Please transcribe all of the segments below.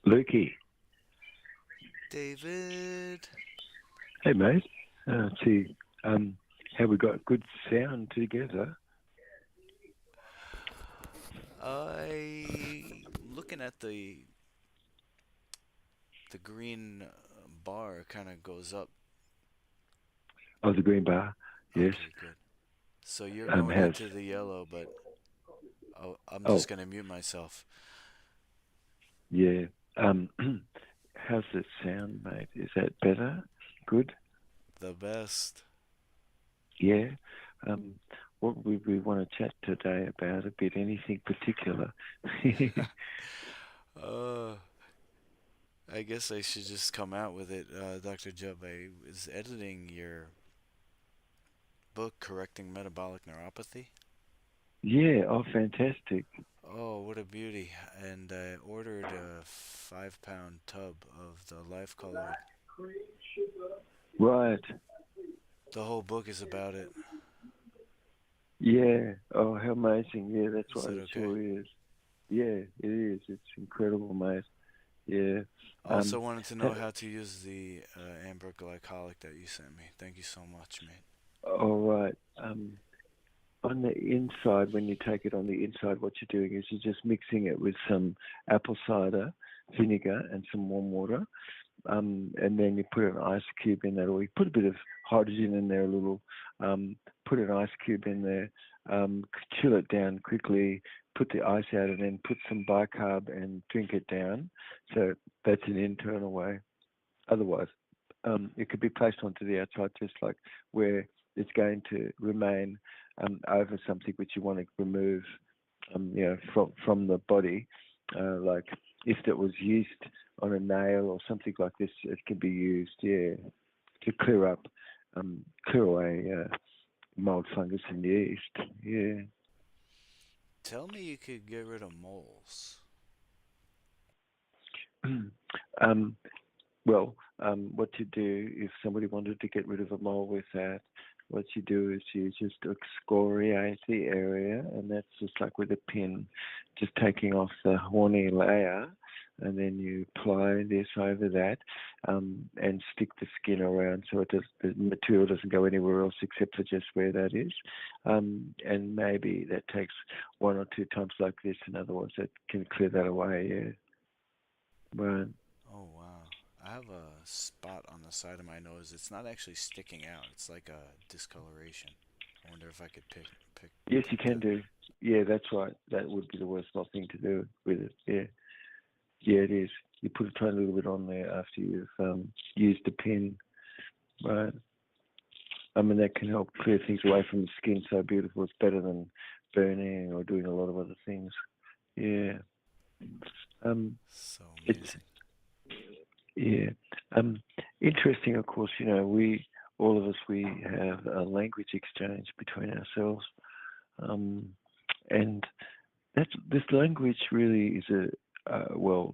Lukey. David, Hey, mate. See, have we got good sound together? I looking at the green bar kind of goes up. Oh, the green bar. Yes. Okay, good. So you're going Has. into the yellow, but I'm Oh, just gonna mute myself. yeah. Um, how's the sound, mate? Is that better? Good? The best. Yeah. Um, what would we want to chat today about a bit? Anything particular? uh, I guess I should just come out with it, Dr. Jubb. I was editing your book, Correcting Metabolic Neuropathy. Yeah. Oh, fantastic. Oh, what a beauty! And I ordered a 5 pound tub of the life colored. Right. The whole book is about it. Yeah. Oh, how amazing. Yeah, that's Is right. that It okay? sure is. Yeah, it is. It's incredible, mate. Yeah. I also Um, wanted to know how to use the amber glycolic that you sent me. Thank you so much, mate. all right. On the inside, when you take it on the inside, what you're doing is you're just mixing it with some apple cider vinegar and some warm water. And then you put an ice cube in there, or you put a bit of hydrogen in there, a little, put an ice cube in there, chill it down quickly, put the ice out, and then put some bicarb and drink it down. So that's an internal way. Otherwise, it could be placed onto the outside, just like where it's going to remain over something which you want to remove, from the body. Like if it was yeast on a nail or something like this, it can be used, yeah, to clear away mold, fungus, and yeast. Yeah. Tell me you could get rid of moles. um, what you do if somebody wanted to get rid of a mole with that, what you do is you just excoriate the area, and that's just like with a pin, just taking off the horny layer, and then you apply this over that, and stick the skin around so the material doesn't go anywhere else except for just where that is. And maybe that takes one or two times like this, and otherwise that can clear that away. Yeah. Right. Oh, wow. I have a spot on the side of my nose. It's not actually sticking out. It's like a discoloration. I wonder if I could Yes, you get can that. do. Yeah, that's right. That would be the worthwhile thing to do with it. Yeah, yeah, it is. You put a tiny little bit on there after you've used the pen, right? I mean, that can help clear things away from the skin so beautiful. It's better than burning or doing a lot of other things. Yeah. Um, So it's amazing. yeah. Um, Interesting. Of course, all of us, we have a language exchange between ourselves, um, and this language really is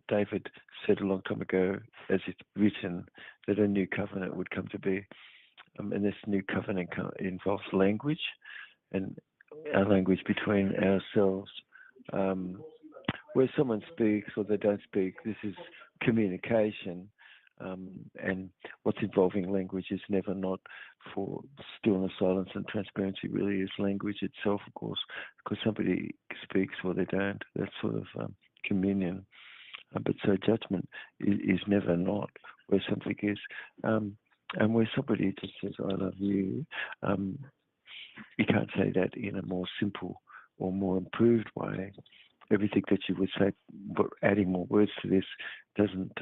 David said a long time ago, as it's written, that a new covenant would come to be. And this new covenant involves language and our language between ourselves. Um, where someone speaks or they don't speak, this is communication. And what's involving language is never not for stillness, silence, and transparency. Really, is language itself, of course, because somebody speaks or they don't. That's sort of communion. But so judgment is never not where something is. And where somebody just says, "I love you," um, you can't say that in a more simple or more improved way. Everything that you would say, but adding more words to this doesn't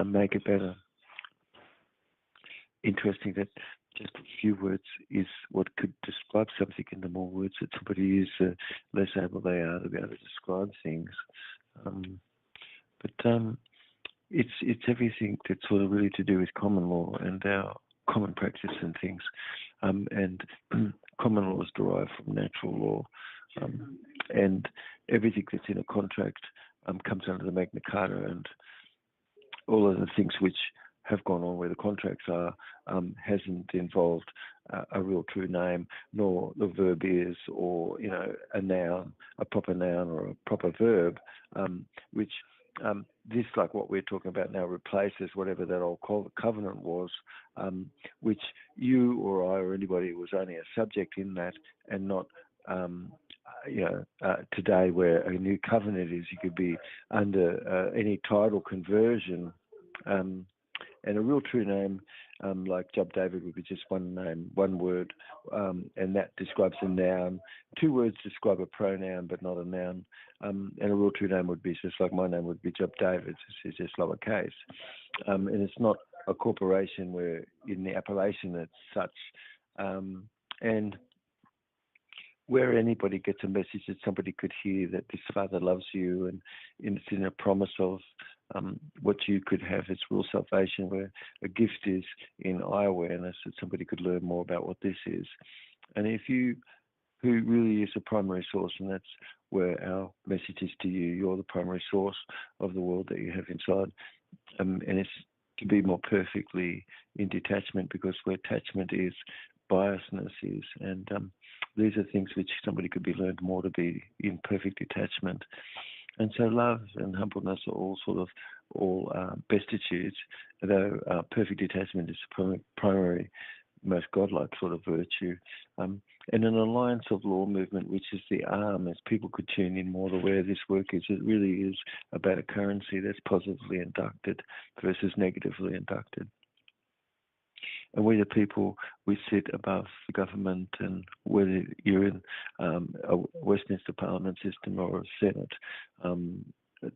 make it better. Interesting that just a few words is what could describe something, and the more words that somebody is, less able they are to be able to describe things. Um, but it's everything that's sort of really to do with common law and our common practice and things. And common law is derived from natural law. And everything that's in a contract comes under the Magna Carta, and all of the things which have gone on where the contracts are hasn't involved a real true name, nor the verb is, or a noun, a proper noun or a proper verb, which this, like what we're talking about now, replaces whatever that old covenant was, which you or I or anybody was only a subject in that, and not, today where a new covenant is, you could be under any title conversion. And a real true name, like Job David, would be just one name, one word, and that describes a noun. Two words describe a pronoun, but not a noun. And a real true name would be just like my name would be Job David. It's just lowercase. And it's not a corporation where in the appellation it's such. And where anybody gets a message that somebody could hear that this Father loves you, and it's in a promise of what you could have is real salvation, where a gift is in eye awareness, that somebody could learn more about what this is. And if you, who really is a primary source, and that's where our message is to you, you're the primary source of the world that you have inside, and it's to be more perfectly in detachment, because where attachment is, biasness is, and these are things which somebody could be learned more to be in perfect detachment. And so love and humbleness are all bestitudes, though perfect detachment is the primary, most godlike sort of virtue. And an alliance of law movement, which is the arm, as people could tune in more to where this work is, it really is about a currency that's positively inducted versus negatively inducted. And we, the people, we sit above the government, and whether you're in a Westminster Parliament system or a Senate,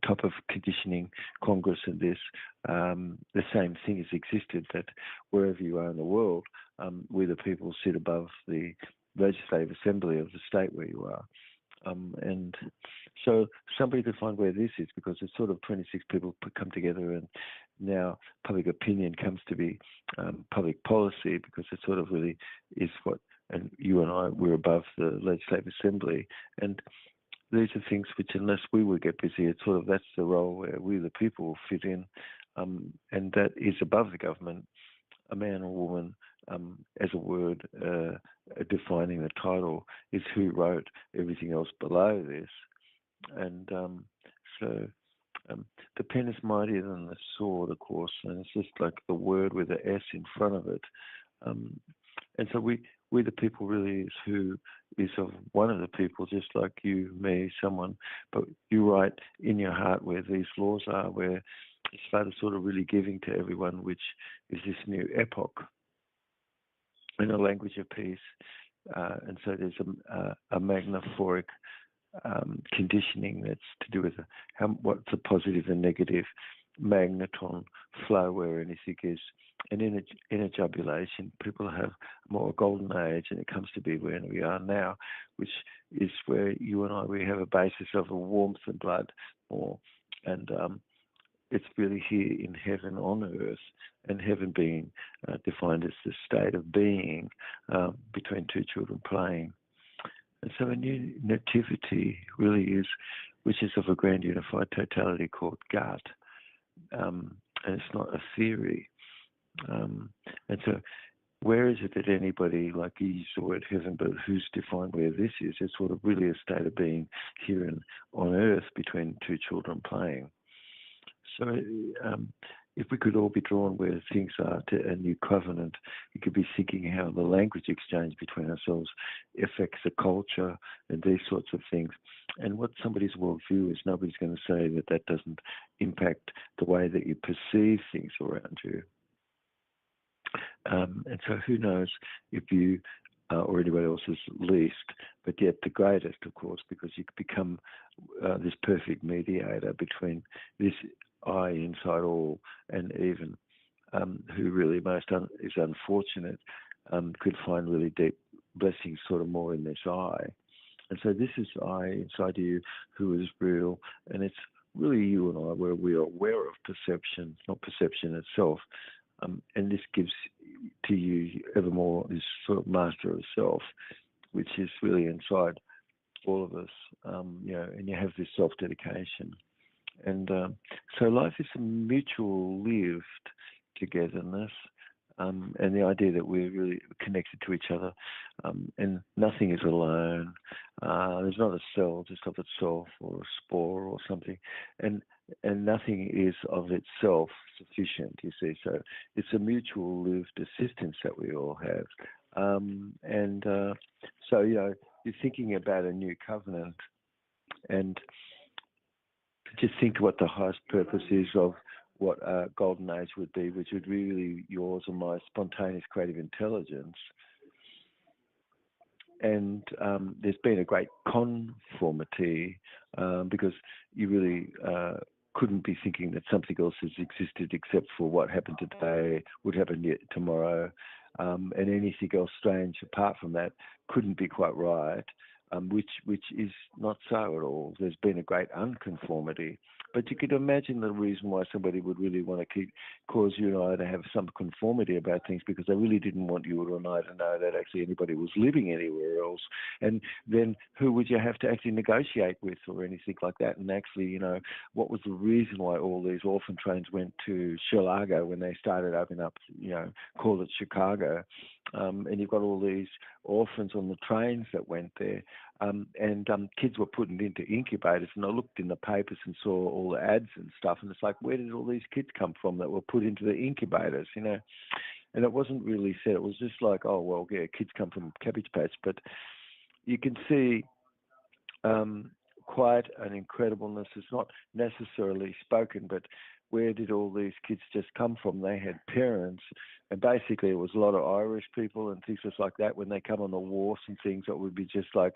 type of conditioning, Congress and this, the same thing has existed, that wherever you are in the world, we, the people, sit above the legislative assembly of the state where you are. And so somebody could find where this is, because it's sort of 26 people come together, and now public opinion comes to be public policy, because it sort of really is what, and you and I, we're above the legislative assembly. And these are things which, unless we would get busy, it's sort of, that's the role where we, the people, will fit in, and that is above the government. A man or woman, as a word, defining the title, is who wrote everything else below this. And so the pen is mightier than the sword, of course, and it's just like the word with the S in front of it. And so we, the people, really is who is of one of the people, just like you, me, someone. But you write in your heart where these laws are, where it's Father sort of really giving to everyone, which is this new epoch in a language of peace. And so there's a magnaphoric conditioning that's to do with what's the positive and negative magneton flow where anything is. And in a jubilation, people have more golden age, and it comes to be where we are now, which is where you and I, we have a basis of a warmth and blood more. And it's really here in heaven on earth, and heaven being defined as the state of being between two children playing. And so a new nativity really is, which is of a grand unified totality called God. And it's not a theory. And so where is it that anybody, like you used the word heaven, but who's defined where this is? It's sort of really a state of being here on earth between two children playing. So if we could all be drawn where things are to a new covenant, you could be thinking how the language exchange between ourselves affects the culture and these sorts of things. And what somebody's worldview is, nobody's going to say that that doesn't impact the way that you perceive things around you. And so who knows if you or anybody else is least, but yet the greatest, of course, because you become this perfect mediator between this I inside all, and even who really is unfortunate could find really deep blessings sort of more in this I. And so this is I inside you who is real, and it's really you and I where we are aware of perception, not perception itself. And this gives to you evermore this sort of master of self, which is really inside all of us, and you have this self-dedication. And so life is a mutual lived togetherness, and the idea that we're really connected to each other, and nothing is alone. There's not a cell just of itself or a spore or something. And and nothing is of itself sufficient, you see. So it's a mutual lived assistance that we all have. And so, you're thinking about a new covenant, and just think what the highest purpose is of what a golden age would be, which would really yours and my spontaneous creative intelligence. And there's been a great conformity because you really couldn't be thinking that something else has existed except for what happened today would happen yet tomorrow, and anything else strange apart from that couldn't be quite right. Which is not so at all. There's been a great unconformity, but you could imagine the reason why somebody would really want to cause you and I to have some conformity about things, because they really didn't want you and I to know that actually anybody was living anywhere else. And then who would you have to actually negotiate with or anything like that? And actually, what was the reason why all these orphan trains went to Chicago when they started opening up, call it Chicago? And you've got all these orphans on the trains that went there, and kids were put into incubators. And I looked in the papers and saw all the ads and stuff, and it's like, where did all these kids come from that were put into the incubators, And it wasn't really said. It was just like, oh, well, yeah, kids come from Cabbage Patch. But you can see quite an incredibleness. It's not necessarily spoken, but where did all these kids just come from? They had parents, and basically it was a lot of Irish people and things just like that. When they come on the wharfs and things, it would be just like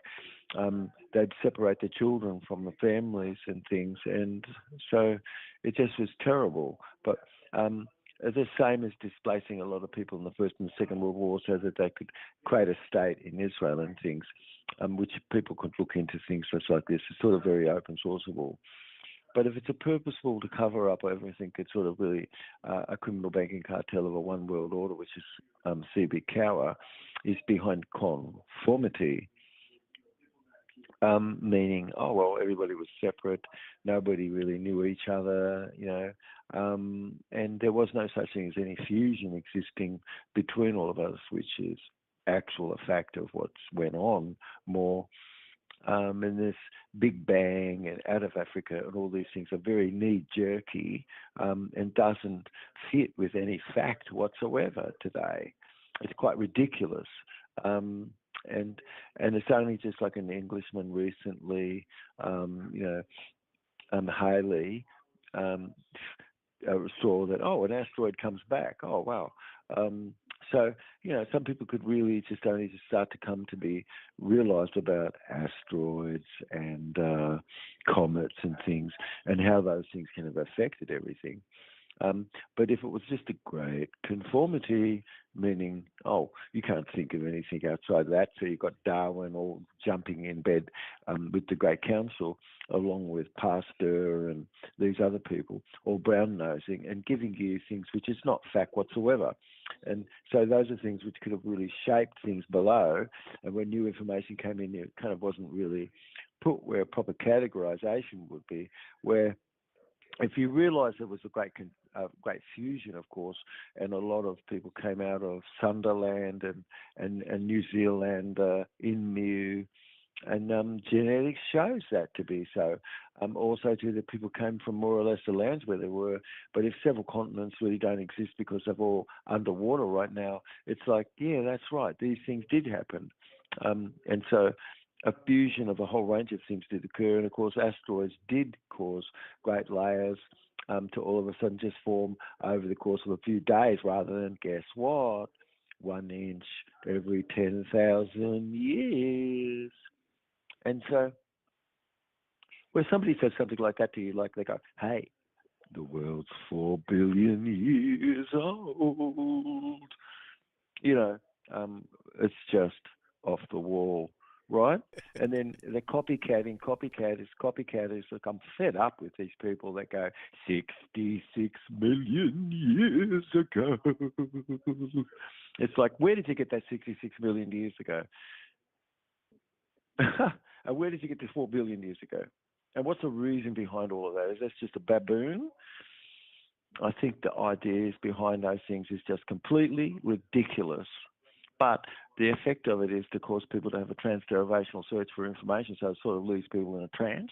they'd separate the children from the families and things, and so it just was terrible. But the same as displacing a lot of people in the First and the Second World War so that they could create a state in Israel and things, which people could look into things just like this. It's sort of very open sourceable. But if it's a purposeful to cover up everything, it's sort of really a criminal banking cartel of a one world order, which is C.B. Cower, is behind conformity, meaning, oh, well, everybody was separate, nobody really knew each other, and there was no such thing as any fusion existing between all of us, which is actual a fact of what's went on more. And this Big Bang and out of Africa and all these things are very knee-jerky and doesn't fit with any fact whatsoever today. It's quite ridiculous. And it's only just like an Englishman recently, Haley, saw that, oh, an asteroid comes back. Oh, wow. So, some people could really just only just start to come to be realized about asteroids and comets and things and how those things kind of affected everything. But if it was just a great conformity, meaning, oh, you can't think of anything outside that, so you've got Darwin all jumping in bed with the Great Council, along with Pasteur and these other people, all brown-nosing and giving you things which is not fact whatsoever. And so those are things which could have really shaped things below, and when new information came in, it kind of wasn't really put where a proper categorization would be, where if you realise there was a great fusion, of course, and a lot of people came out of Sunderland and New Zealand in Mew, and genetics shows that to be so. Also, too, that people came from more or less the lands where they were. But if several continents really don't exist because they're all underwater right now, it's like, yeah, that's right. These things did happen. And so a fusion of a whole range of things did occur. And, of course, asteroids did cause great layers to all of a sudden just form over the course of a few days rather than, guess what, 1 inch every 10,000 years. And so when somebody says something like that to you, like they go, hey, the world's 4 billion years old, it's just off the wall, right? And then the copycat is like, I'm fed up with these people that go 66 million years ago. It's like, where did you get that 66 million years ago? And where did you get to 4 billion years ago? And what's the reason behind all of that? Is that just a baboon? I think the ideas behind those things is just completely ridiculous. But the effect of it is to cause people to have a trans-derivational search for information, so it sort of leaves people in a trance.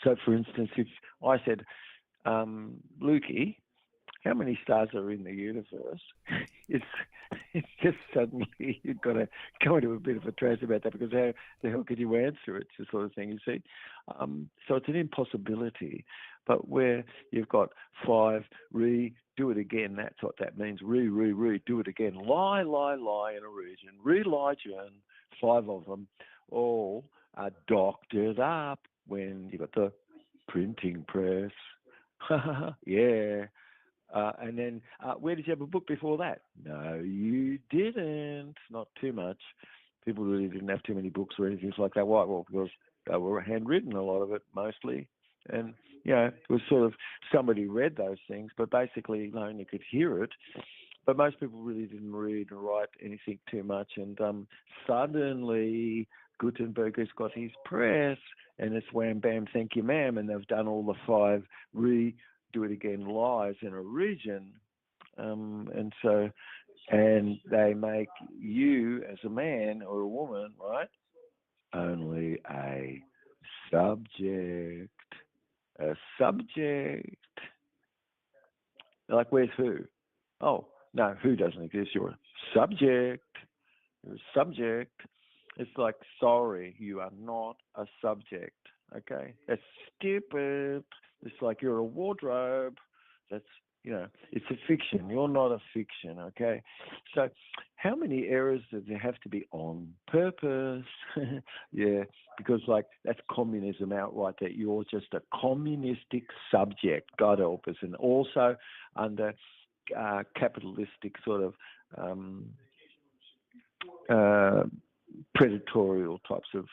So, for instance, if I said, Lukey, how many stars are in the universe? It's it's just suddenly you've got to go into a bit of a trance about that, because how the hell could you answer it? It's the sort of thing, you see. So it's an impossibility. But where you've got five, do it again, that's what that means. Do it again. Lie in a region. Religion, five of them, all are doctored up when you've got the printing press. Yeah. And then, where did you have a book before that? No, you didn't. Not too much. People really didn't have too many books or anything like that. Why? Well, because they were handwritten, a lot of it, mostly. And, it was sort of somebody read those things, but basically no one could hear it. But most people really didn't read or write anything too much. And suddenly Gutenberg has got his press, and it's wham, bam, thank you, ma'am. And they've done all the five do it again lies in a region. And they make you as a man or a woman, right, only a subject. A subject. Like, where's who? Oh, no, who doesn't exist. You're a subject. You're a subject. It's like, sorry, you are not a subject. Okay? That's stupid. It's like you're a wardrobe. That's, it's a fiction. You're not a fiction, okay? So how many errors does there have to be on purpose? Yeah, because, like, that's communism outright, that you're just a communistic subject, God help us, and also under capitalistic sort of predatorial types of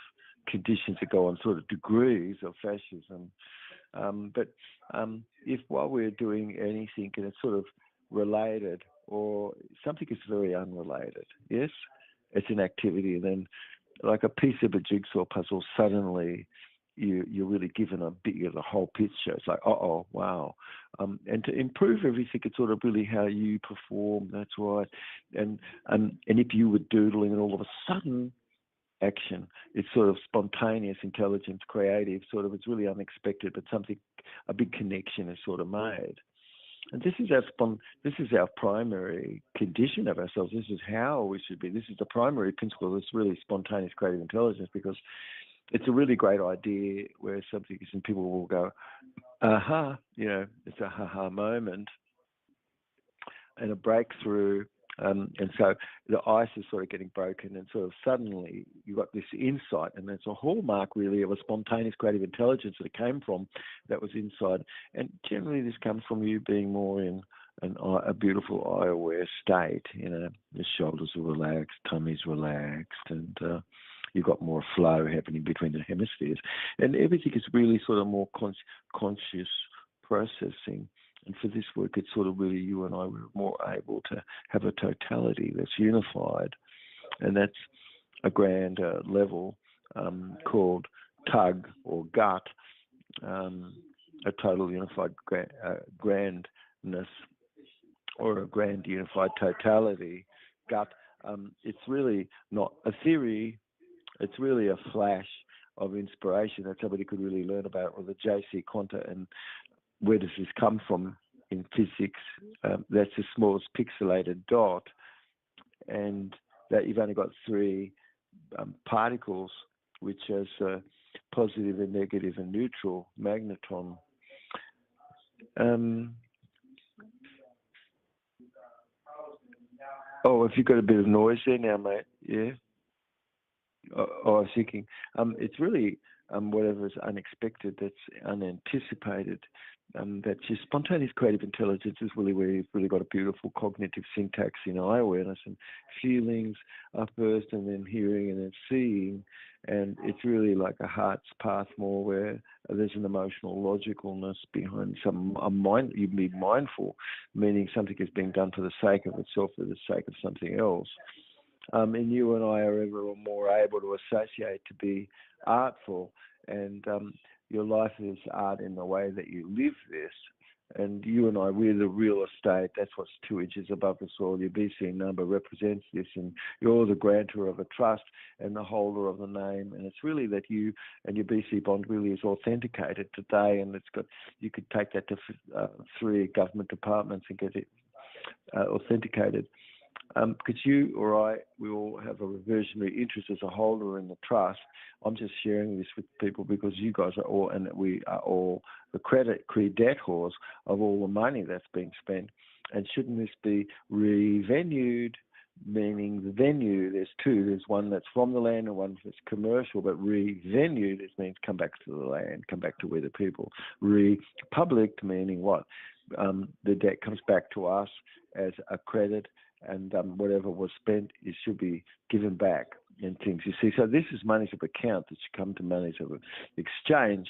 conditions that go on sort of degrees of fascism. But if while we're doing anything and it's sort of related, or something is very unrelated, yes, it's an activity, and then like a piece of a jigsaw puzzle, suddenly you're really given a bit of the whole picture. It's like, wow. And to improve everything, it's sort of really how you perform. That's right. And if you were doodling and all of a sudden action, it's sort of spontaneous, intelligence, creative, sort of, it's really unexpected, but a big connection is sort of made. And this is our primary condition of ourselves. This is how we should be. This is the primary principle of this really spontaneous creative intelligence, because it's a really great idea where something is, and people will go, aha, it's a ha-ha moment and a breakthrough. And so the ice is sort of getting broken, and sort of suddenly you've got this insight, and it's a hallmark really of a spontaneous creative intelligence that it came from, that was inside. And generally this comes from you being more in a beautiful eye-aware state. Your shoulders are relaxed, tummy's relaxed, and you've got more flow happening between the hemispheres. And everything is really sort of more conscious processing. And for this work, it's sort of really you and I were more able to have a totality that's unified. And that's a grand level called tug or gut, a total unified grandness, or a grand unified totality. Gut, it's really not a theory, it's really a flash of inspiration that somebody could really learn about, with the J.C. Quanta. And where does this come from in physics? That's the smallest pixelated dot, and that you've only got three particles, which is positive and negative and neutral magneton. If you've got a bit of noise there now, mate, yeah? I was thinking, it's really whatever is unexpected, that's unanticipated, that's just spontaneous creative intelligence is really where you've really got a beautiful cognitive syntax in eye awareness, and feelings are first, and then hearing, and then seeing. And it's really like a heart's path more, where there's an emotional logicalness behind you'd be mindful, meaning something is being done for the sake of itself, for the sake of something else. And you and I are ever more able to associate, to be artful, and your life is art in the way that you live this. and you and I, we're the real estate. That's what's 2 inches above the soil. Your BC number represents this, and you're the grantor of a trust and the holder of the name. And it's really that you and your BC bond really is authenticated today, and you could take that to 3 government departments and get it authenticated. Because you or I, we all have a reversionary interest as a holder in the trust. I'm just sharing this with people because you guys are all, and we are all the creditors of all the money that's being spent. And shouldn't this be revenued, meaning the venue? There's 2. There's one that's from the land and one that's commercial, but revenued means come back to the land, come back to where the people. Republic meaning what? The debt comes back to us as a credit, and whatever was spent, it should be given back and things. You see, so this is monies of account that should come to monies of exchange,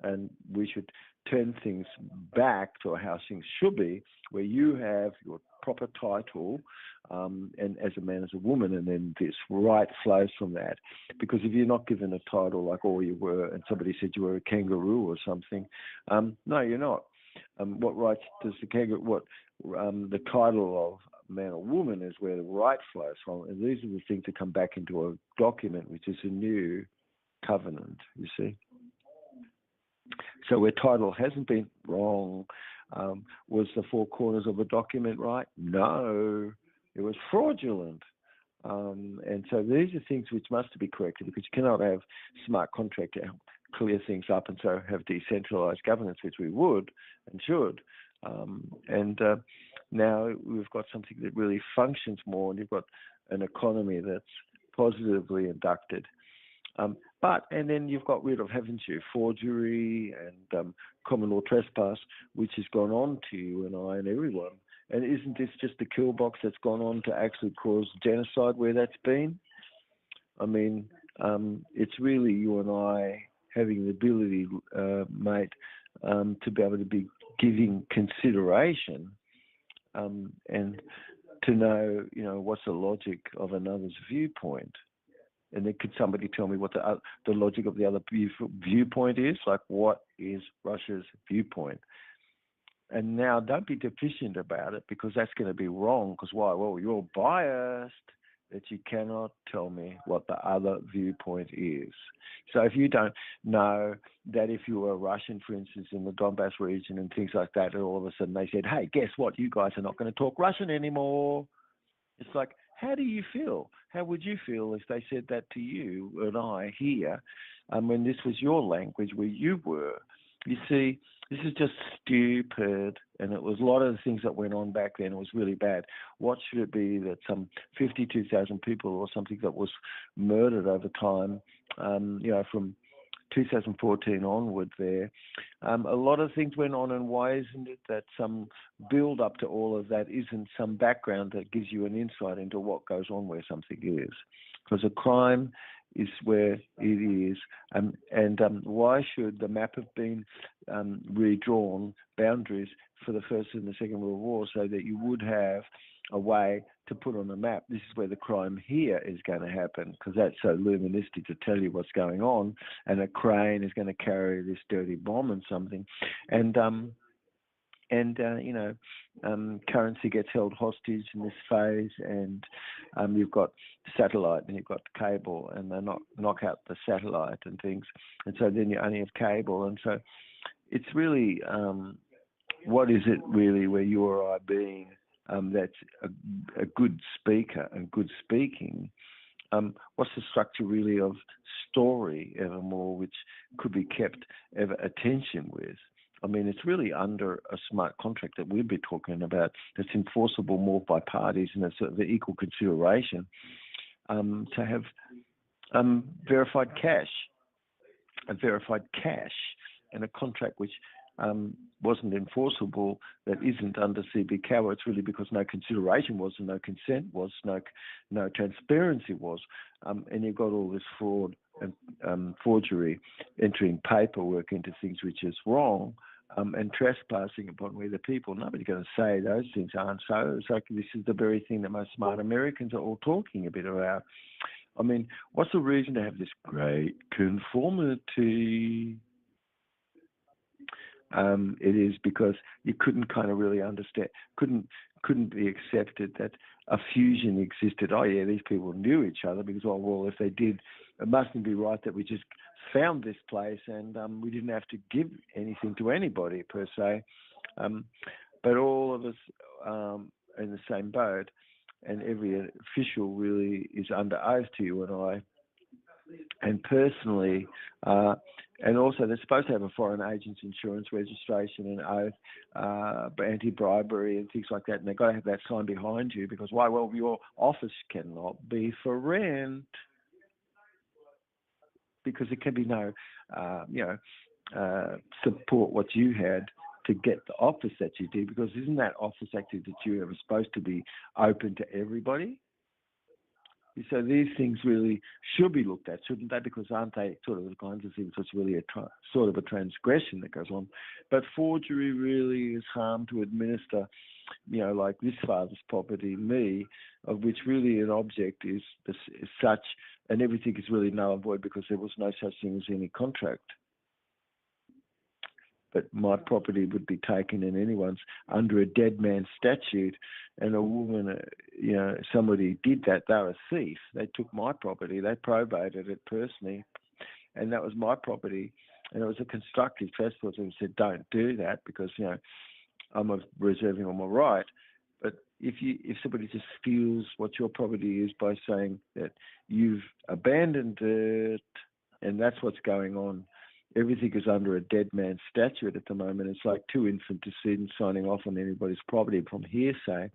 and we should turn things back to how things should be, where you have your proper title, and as a man, as a woman, and then this right flows from that. Because if you're not given a title like all you were, and somebody said you were a kangaroo or something, no, you're not. What rights does the kangaroo? What the title of man or woman is where the right flows from, and these are the things that come back into a document, which is a new covenant. You see. So where title hasn't been wrong, was the 4 corners of a document right? No, it was fraudulent. And so these are things which must be corrected, because you cannot have smart contract to clear things up and so have decentralized governance, which we would and should. Now we've got something that really functions more, and you've got an economy that's positively inducted. And then you've got rid of, haven't you, forgery and common law trespass, which has gone on to you and I and everyone. And isn't this just the kill box that's gone on to actually cause genocide where that's been? I mean, it's really you and I having the ability, mate, to be able to be giving consideration and to know, what's the logic of another's viewpoint. And then could somebody tell me what the logic of the other viewpoint is? Like, what is Russia's viewpoint? And now don't be deficient about it, because that's going to be wrong. Because why? Well, you're biased that you cannot tell me what the other viewpoint is. So if you don't know that if you were Russian, for instance, in the Donbass region and things like that, and all of a sudden they said, hey, guess what? You guys are not going to talk Russian anymore. It's like, how do you feel? How would you feel if they said that to you and I here, when this was your language where you were? You see, this is just stupid, and it was a lot of the things that went on back then. It was really bad. What should it be that some 52,000 people or something that was murdered over time, from 2014 onward there. A lot of things went on, and why isn't it that some build up to all of that isn't some background that gives you an insight into what goes on where something is? Because a crime is where it is. And why should the map have been redrawn, boundaries for the First and the Second World War, so that you would have a way to put on a map, this is where the crime here is going to happen, because that's so luministic to tell you what's going on, and a crane is going to carry this dirty bomb and something. Currency gets held hostage in this phase, and you've got satellite and you've got cable, and they knock out the satellite and things, and so then you only have cable. And so it's really, what is it really where you or I being that's a good speaker and good speaking? What's the structure really of story evermore, which could be kept ever attention with? I mean, it's really under a smart contract that we'll be talking about that's enforceable more by parties, and it's the equal consideration to have verified cash, and a contract which wasn't enforceable, that isn't under CBCAO. It's really because no consideration was, and no consent was, no transparency was, and you've got all this fraud and forgery, entering paperwork into things which is wrong, and trespassing upon we the people. Nobody's going to say those things aren't so. It's like this is the very thing that most smart Americans are all talking a bit about. I mean, what's the reason to have this great conformity? it is because you couldn't kind of really understand, couldn't be accepted that a fusion existed. Oh yeah, these people knew each other because, oh well, if they did, it mustn't be right that we just found this place and we didn't have to give anything to anybody per se. But all of us in the same boat, and every official really is under oath to you and I. And personally, and also they're supposed to have a foreign agent's insurance registration and oath, anti-bribery and things like that, and they've got to have that sign behind you because why? Well, your office cannot be for rent because there can be no, support what you had to get the office that you did because isn't that office actually that you were supposed to be open to everybody? So these things really should be looked at, shouldn't they? Because aren't they sort of the kinds of things that's really sort of a transgression that goes on? But forgery really is harm to administer, like this father's property, me, of which really an object is such, and everything is really null and void because there was no such thing as any contract. But my property would be taken in anyone's under a dead man's statute. And a woman, somebody did that. They were a thief. They took my property. They probated it personally. And that was my property. And it was a constructive trespass. And said, don't do that because, I'm reserving on my right. But if somebody just steals what your property is by saying that you've abandoned it and that's what's going on, everything is under a dead man's statute at the moment. It's like two infant decedents signing off on anybody's property from hearsay,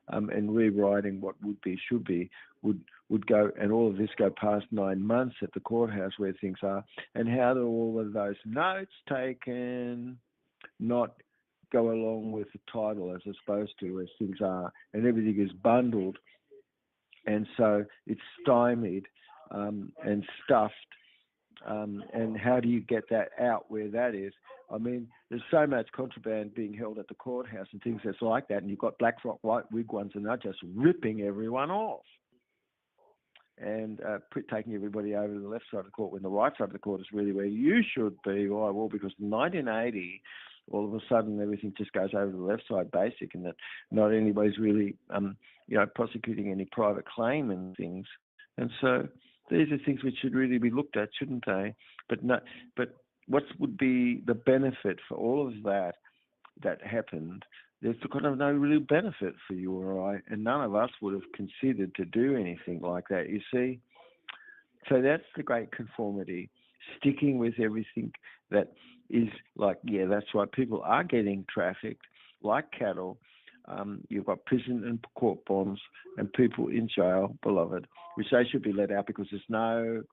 and rewriting what would be, should be, would go, and all of this go past 9 months at the courthouse where things are. And how do all of those notes taken not go along with the title as it's supposed to, as things are, and everything is bundled, and so it's stymied and stuffed. And how do you get that out where that is? I mean, there's so much contraband being held at the courthouse and things that's like that, and you've got black frock, white wig ones, and they're just ripping everyone off and taking everybody over to the left side of the court when the right side of the court is really where you should be. Why? Well, because in 1980, all of a sudden everything just goes over to the left side basic, and that not anybody's really, prosecuting any private claim and things. And so these are things which should really be looked at, shouldn't they? But what would be the benefit for all of that happened? There's kind of no real benefit for you or I, and none of us would have considered to do anything like that, you see? So that's the great conformity, sticking with everything that is like, yeah, that's right, people are getting trafficked like cattle. You've got prison and court bonds and people in jail, beloved, which they should be let out because there's no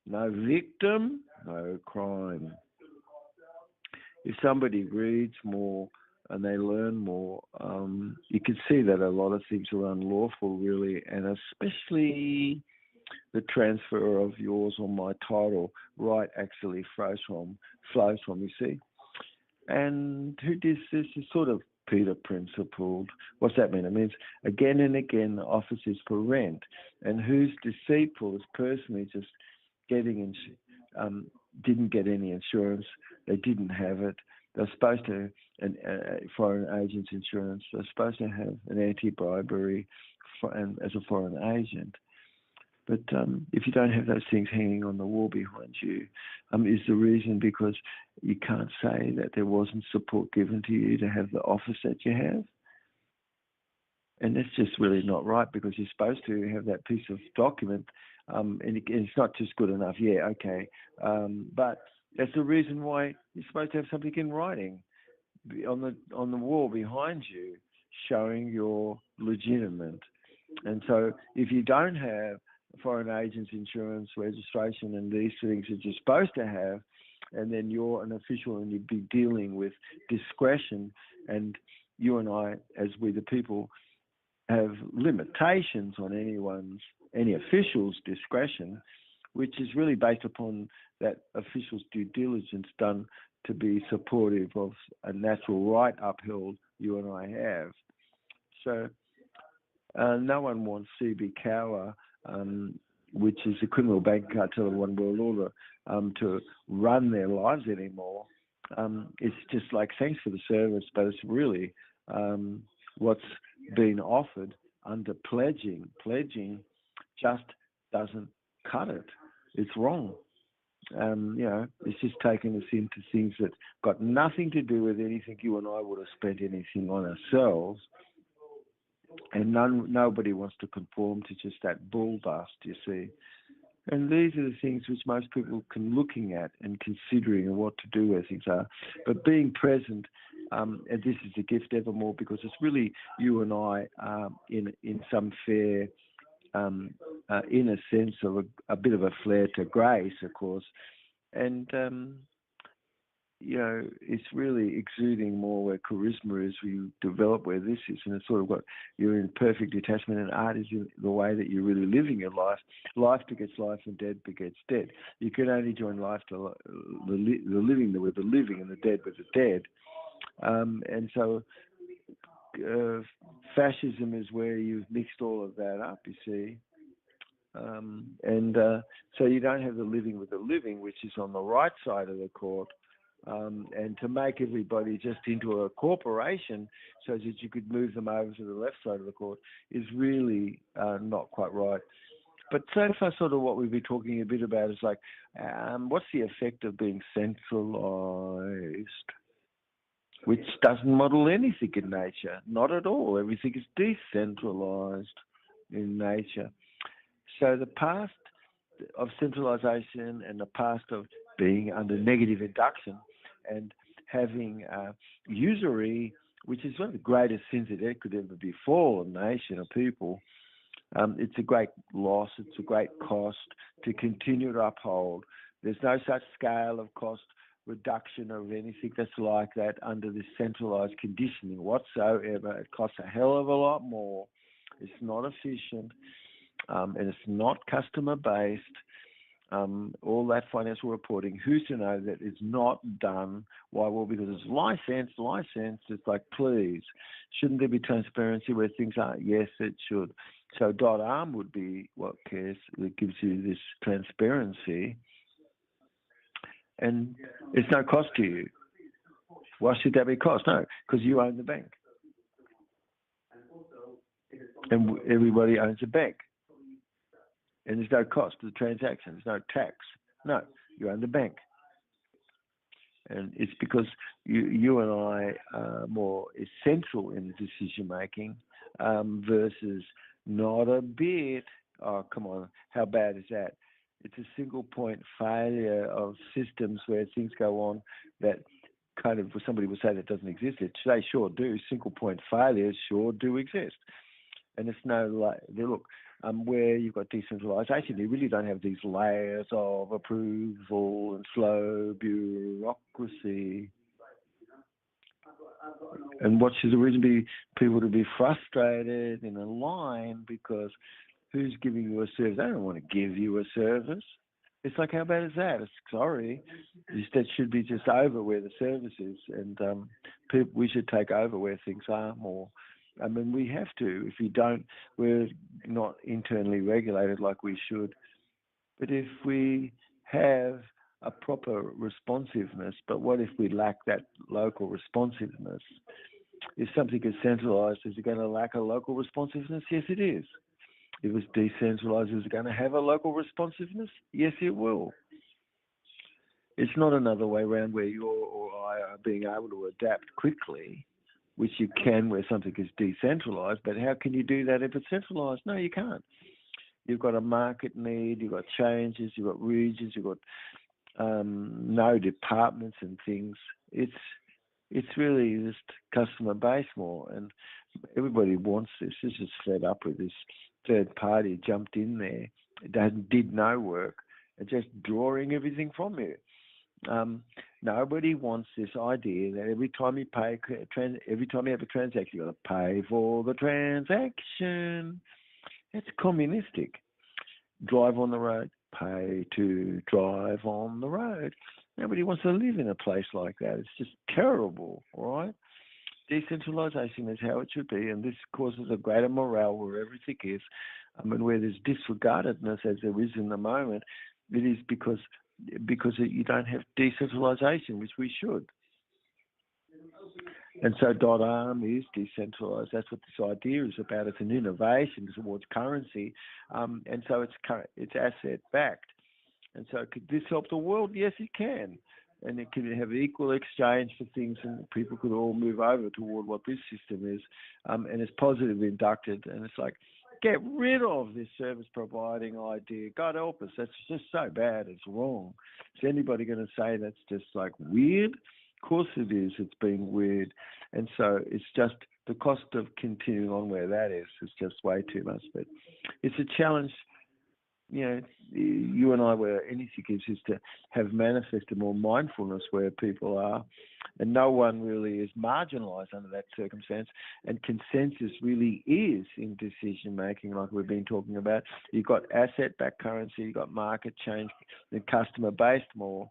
victim, no crime. If somebody reads more and they learn more, you can see that a lot of things are unlawful, really, and especially the transfer of yours or my title right actually flows from, you see. And who does this is sort of Peter principled. What's that mean? It means again and again the office is for rent, and who's deceitful is personally just getting didn't get any insurance. They didn't have it. They're supposed to foreign agent's insurance. They're supposed to have an anti-bribery as a foreign agent. But if you don't have those things hanging on the wall behind you, is the reason because you can't say that there wasn't support given to you to have the office that you have. And that's just really not right because you're supposed to have that piece of document, and it's not just good enough. Yeah, okay. But that's the reason why you're supposed to have something in writing on the wall behind you showing you're legitimate. And so if you don't have foreign agents insurance registration and these things that you're supposed to have, and then you're an official and you'd be dealing with discretion, and you and I, as we the people, have limitations on any official's discretion, which is really based upon that official's due diligence done to be supportive of a natural right upheld you and I have. So no one wants CB Cower, which is the criminal bank cartel of One World Order, to run their lives anymore. It's just like thanks for the service, but it's really what's been offered under pledging. Pledging just doesn't cut it. It's wrong. It's just taken us into things that got nothing to do with anything you and I would have spent anything on ourselves, and nobody wants to conform to just that bull dust, you see. And these are the things which most people can looking at and considering and what to do where things are. But being present, and this is a gift evermore because it's really you and I in some fair, in a sense of a bit of a flair to grace, of course. And it's really exuding more where charisma is, where you develop where this is, and it's sort of got you're in perfect detachment, and art is in the way that you're really living your life. Life begets life, and dead begets dead. You can only join life to the living with the living, and the dead with the dead. And so, fascism is where you've mixed all of that up. You see. So you don't have the living with the living, which is on the right side of the court. And to make everybody just into a corporation so that you could move them over to the left side of the court is really not quite right. But so far, sort of what we've been talking a bit about is like, what's the effect of being centralized, which doesn't model anything in nature, not at all. Everything is decentralized in nature. So the past of centralization and the past of being under negative induction and having usury, which is one of the greatest sins that could ever befall a nation or people. It's a great loss. It's a great cost to continue to uphold. There's no such scale of cost reduction of anything that's like that under this centralized conditioning whatsoever. It costs a hell of a lot more. It's not efficient, and it's not customer-based. All that financial reporting, who's to know that it's not done? Why? Well, because it's licensed. It's like, please, shouldn't there be transparency where things are? Yes, it should. So .arm would be what cares, that gives you this transparency. And it's no cost to you. Why should that be cost? No, because you own the bank. And everybody owns a bank. And there's no cost to the transaction. There's no tax. No, you own the bank. And it's because you and I are more essential in the decision making versus not a bit. Oh, come on. How bad is that? It's a single point failure of systems where things go on that kind of, somebody would say that doesn't exist. They sure do. Single point failures sure do exist. And it's no, like, look, where you've got decentralisation, you really don't have these layers of approval and slow bureaucracy. And what should the reason be? People to be frustrated in a line because who's giving you a service? They don't want to give you a service. It's like, how bad is that? Sorry. That should be just over where the service is. And we should take over where things are more. I mean, we have to. If we don't, we're not internally regulated like we should. But if we have a proper responsiveness, but what if we lack that local responsiveness? If something is centralised, is it going to lack a local responsiveness? Yes, it is. If it's decentralised, is it going to have a local responsiveness? Yes, it will. It's not another way around where you or I are being able to adapt quickly, which you can where something is decentralised, but how can you do that if it's centralised? No, you can't. You've got a market need, you've got changes, you've got regions, you've got no departments and things. It's really just customer base more, and everybody wants this. This is fed up with this third party jumped in there, did no work, and just drawing everything from you. Nobody wants this idea that every time you every time you have a transaction, you've got to pay for the transaction. It's communistic. Drive on the road, pay to drive on the road. Nobody wants to live in a place like that. It's just terrible, all right? Decentralisation is how it should be, and this causes a greater morale wherever it is. Where there's disregardedness, as there is in the moment, it is because you don't have decentralisation, which we should. And so .arm is decentralized. That's what this idea is about. It's an innovation towards currency, and so it's asset backed. And so could this help the world? Yes, it can. And it can have equal exchange for things, and people could all move over toward what this system is. And it's positively inducted. And it's like, get rid of this service providing idea. God help us. That's just so bad. It's wrong. Is anybody going to say that's just like weird? Of course it is. It's being weird. And so it's just the cost of continuing on where that is just way too much. But it's a challenge. You and I were initiatives is to have manifested more mindfulness where people are, and no one really is marginalised under that circumstance. And consensus really is in decision making, like we've been talking about. You've got asset-backed currency, you've got market change, and customer-based more,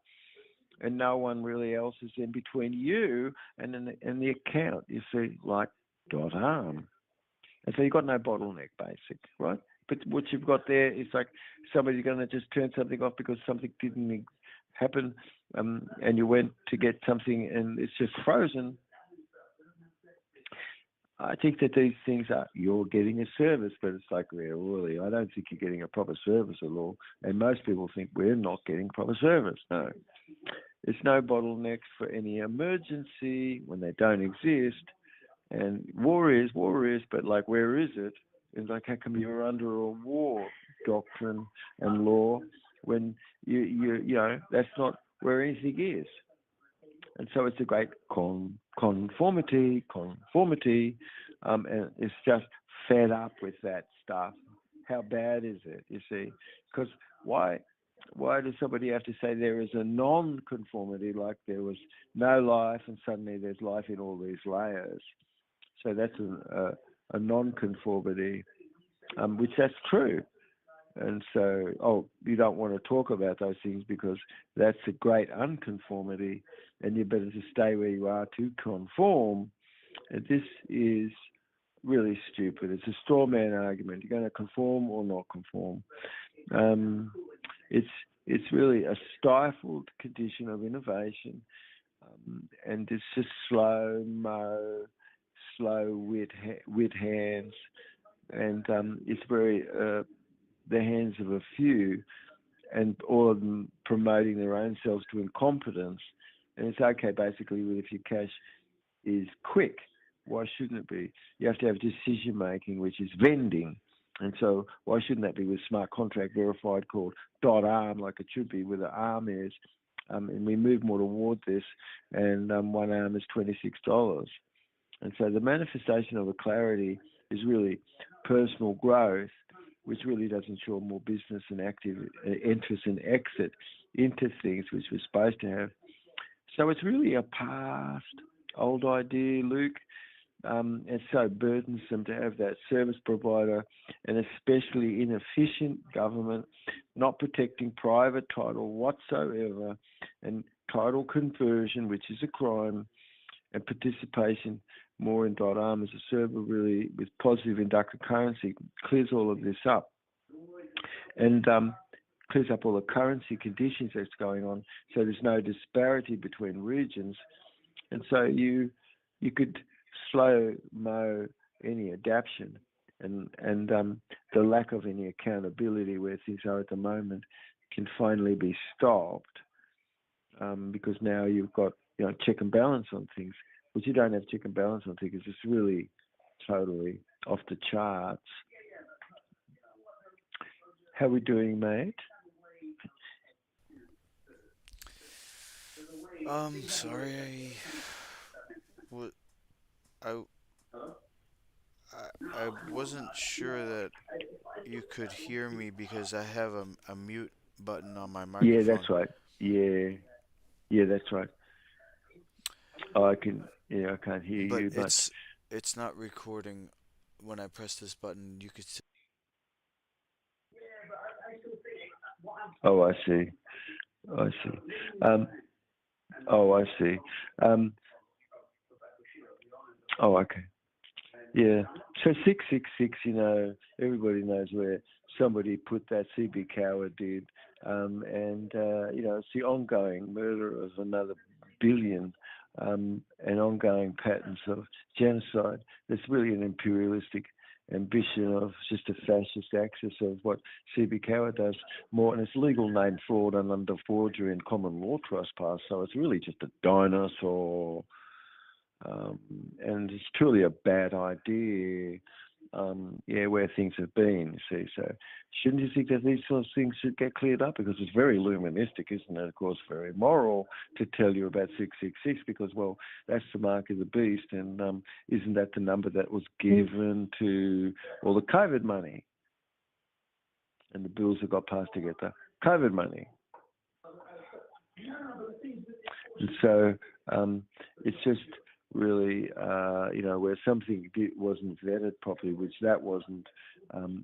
and no one really else is in between you and the account. You see, like .arm. And so you've got no bottleneck, basic, right? But what you've got there is like somebody's going to just turn something off because something didn't happen, and you went to get something and it's just frozen. I think that these things you're getting a service, but it's like, really, I don't think you're getting a proper service at all. And most people think we're not getting proper service. No. There's no bottlenecks for any emergency when they don't exist. And war is, but like, where is it? It's like, how come you're under a war doctrine and law when you know that's not where anything is? And so it's a great conformity, and it's just fed up with that stuff. How bad is it? You see, because why does somebody have to say there is a non-conformity, like there was no life and suddenly there's life in all these layers? So that's a non-conformity, which that's true. And so, you don't want to talk about those things because that's a great unconformity, and you better just stay where you are to conform. And this is really stupid. It's a straw man argument. You're going to conform or not conform. It's really a stifled condition of innovation, and it's just slow wit hands, and it's very the hands of a few, and all of them promoting their own selves to incompetence. And it's okay, basically, if your cash is quick, why shouldn't it be? You have to have decision making, which is vending. And so why shouldn't that be with smart contract verified called .arm, like it should be, where the arm is? And we move more toward this, and one arm is $26. And so the manifestation of a clarity is really personal growth, which really does ensure more business and active interest and exit into things which we're supposed to have. So it's really a past old idea, Luke. It's so burdensome to have that service provider, and especially inefficient government, not protecting private title whatsoever, and title conversion, which is a crime, and participation more in .arm as a server, really, with positive inductive currency, clears all of this up. And clears up all the currency conditions that's going on, so there's no disparity between regions. And so you could slow-mo any adaptation, and the lack of any accountability where things are at the moment can finally be stopped, because now you've got check and balance on things. But you don't have check and balance on things. It's really totally off the charts. How we doing, mate? Sorry, what I I wasn't sure that you could hear me because I have a mute button on my Yeah, microphone. that's right. Yeah, that's right. Oh, I can. Yeah, I can't hear But you much. it's not recording when I press this button. You could Oh, I see. I see. Um, oh, I see. Um, oh, okay. Yeah. So 666, everybody knows where somebody put that. CB Coward did, and it's the ongoing murder of another billion and ongoing patterns of genocide. There's really an imperialistic ambition of just a fascist axis of what CBK does more, and it's legal name fraud and under forgery and common law trespass. So it's really just a dinosaur, and it's truly a bad idea. Where things have been, you see. So shouldn't you think that these sorts of things should get cleared up? Because it's very luministic, isn't it? Of course, very moral to tell you about 666 because, well, that's the mark of the beast. And isn't that the number that was given to all the COVID money and the bills that got passed to get the COVID money? And so it's just really, where something wasn't vetted properly, which that wasn't,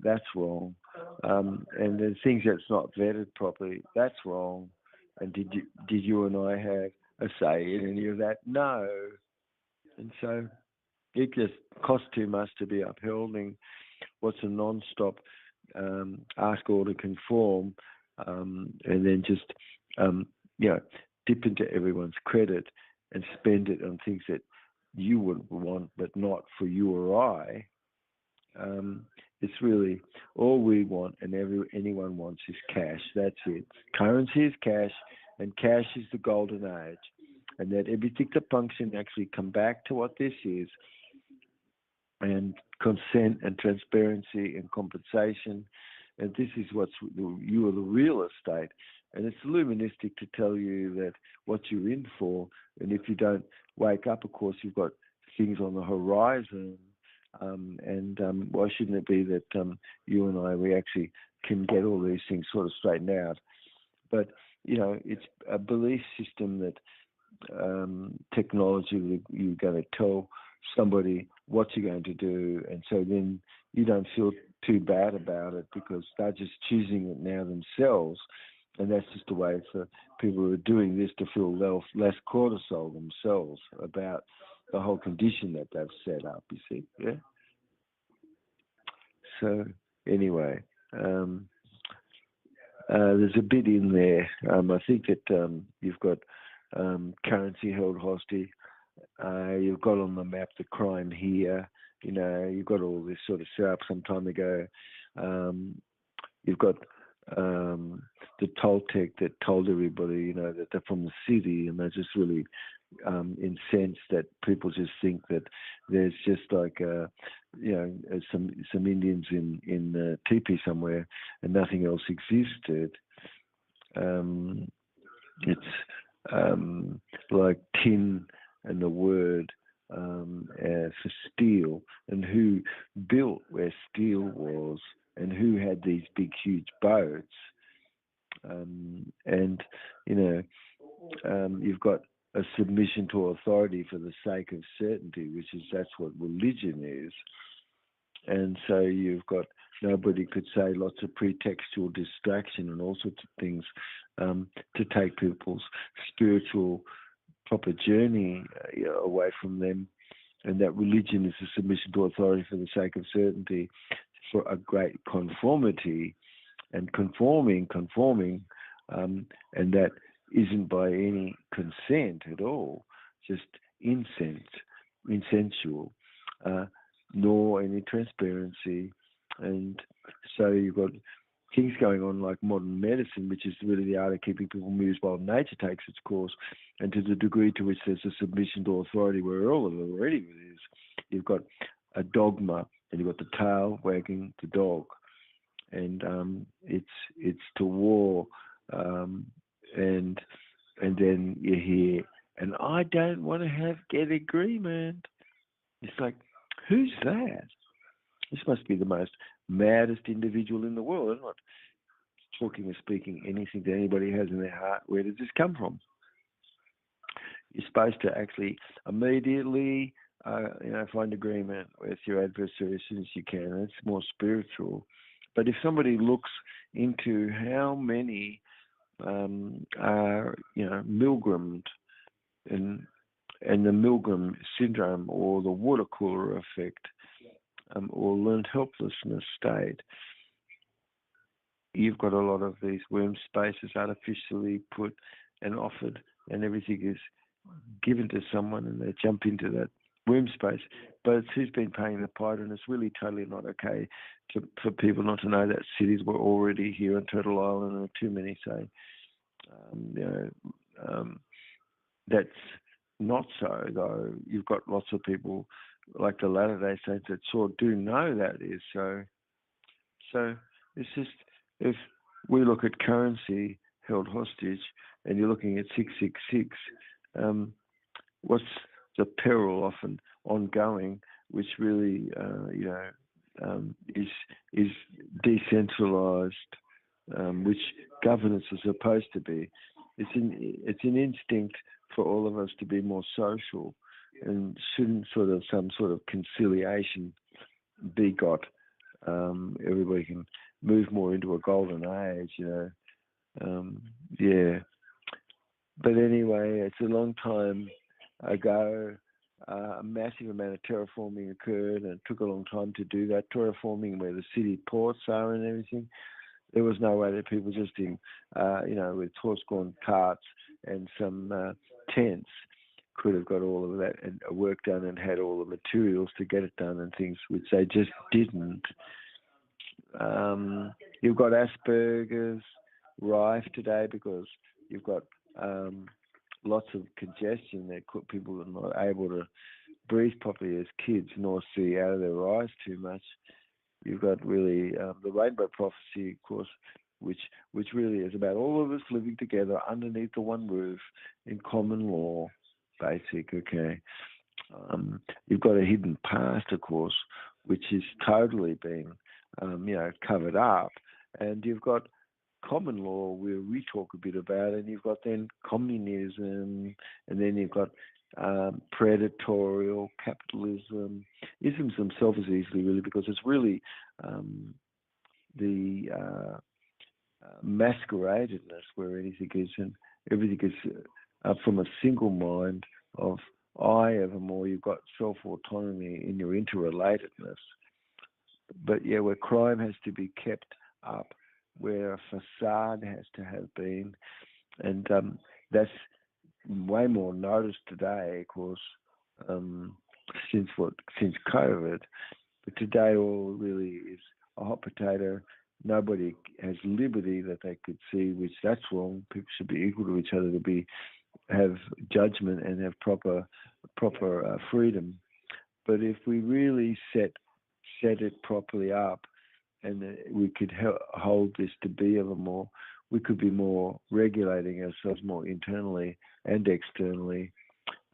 that's wrong. And then things that's not vetted properly, that's wrong. And did you and I have a say in any of that? No. And so it just costs too much to be upholding what's a non-stop ask, order, conform, and then just, dip into everyone's credit and spend it on things that you would want, but not for you or I. It's really all we want, and anyone wants is cash. That's it. Currency is cash, and cash is the golden age. And that everything to function actually come back to what this is, and consent and transparency and compensation. And this is you are the real estate. And it's illuministic to tell you that what you're in for, and if you don't wake up, of course, you've got things on the horizon. Why shouldn't it be that you and I, we actually can get all these things sort of straightened out? But, it's a belief system that technology, you're going to tell somebody what you're going to do, and so then you don't feel too bad about it because they're just choosing it now themselves. And that's just a way for people who are doing this to feel less cortisol themselves about the whole condition that they've set up, you see. Yeah. So anyway, there's a bit in there. I think that you've got currency held hostage. You've got on the map the crime here. You've got all this sort of set up some time ago. You've got the Toltec that told everybody, that they're from the city, and they're just really incensed that people just think that there's just like some Indians in teepee somewhere and nothing else existed. It's like tin and the word for steel, and who built where steel was, and who had these big, huge boats. You've got a submission to authority for the sake of certainty, that's what religion is. And so you've got, nobody could say lots of pretextual distraction and all sorts of things to take people's spiritual proper journey away from them. And that religion is a submission to authority for the sake of certainty, for a great conformity and conforming, and that isn't by any consent at all, just insensual, nor any transparency. And so you've got things going on like modern medicine, which is really the art of keeping people amused while nature takes its course, and to the degree to which there's a submission to authority, where all of it already is, you've got a dogma, and you've got the tail wagging the dog, and it's to war, and then you hear, and I don't want to get agreement. It's like, who's that? This must be the most maddest individual in the world. I'm not talking or speaking anything that anybody has in their heart. Where does this come from? You're supposed to actually immediately, find agreement with your adversary as soon as you can. It's more spiritual. But if somebody looks into how many are, Milgrammed, and the Milgram syndrome, or the water cooler effect, or learned helplessness state, you've got a lot of these womb spaces artificially put and offered, and everything is given to someone and they jump into that womb space. But it's who's been paying the piper, and it's really totally not okay for people not to know that cities were already here on Turtle Island, and too many say, you know, um, that's not so, though. You've got lots of people like the Latter Day Saints that sort of do know that is so. So it's just, if we look at currency held hostage, and you're looking at 666, um, what's the peril often ongoing, which really, is decentralised, which governance is supposed to be. It's an instinct for all of us to be more social, and shouldn't sort of some sort of conciliation be got. Everybody can move more into a golden age, Um, yeah, but anyway, it's a long time ago. A massive amount of terraforming occurred, and it took a long time to do that terraforming, where the city ports are and everything. There was no way that people just with horse-drawn carts and some tents could have got all of that and work done and had all the materials to get it done and things, which they just didn't. You've got Asperger's rife today because you've got lots of congestion that people are not able to breathe properly as kids, nor see out of their eyes too much. You've got really the rainbow prophecy, of course, which really is about all of us living together underneath the one roof in common law, basic, okay. You've got a hidden past, of course, which is totally being, covered up, and you've got common law where we talk a bit about, and you've got then communism, and then you've got predatorial capitalism. Isms themselves is easily really because it's really the masqueradedness where anything is, and everything is from a single mind of I evermore. You've got self-autonomy in your interrelatedness. But yeah, where crime has to be kept up, where a facade has to have been, and that's way more noticed today, of course, since COVID. But today, all really is a hot potato. Nobody has liberty that they could see, which that's wrong. People should be equal to each other, to have judgment and have proper freedom. But if we really set it properly up, and we could hold this to be ever more, we could be more regulating ourselves more internally and externally,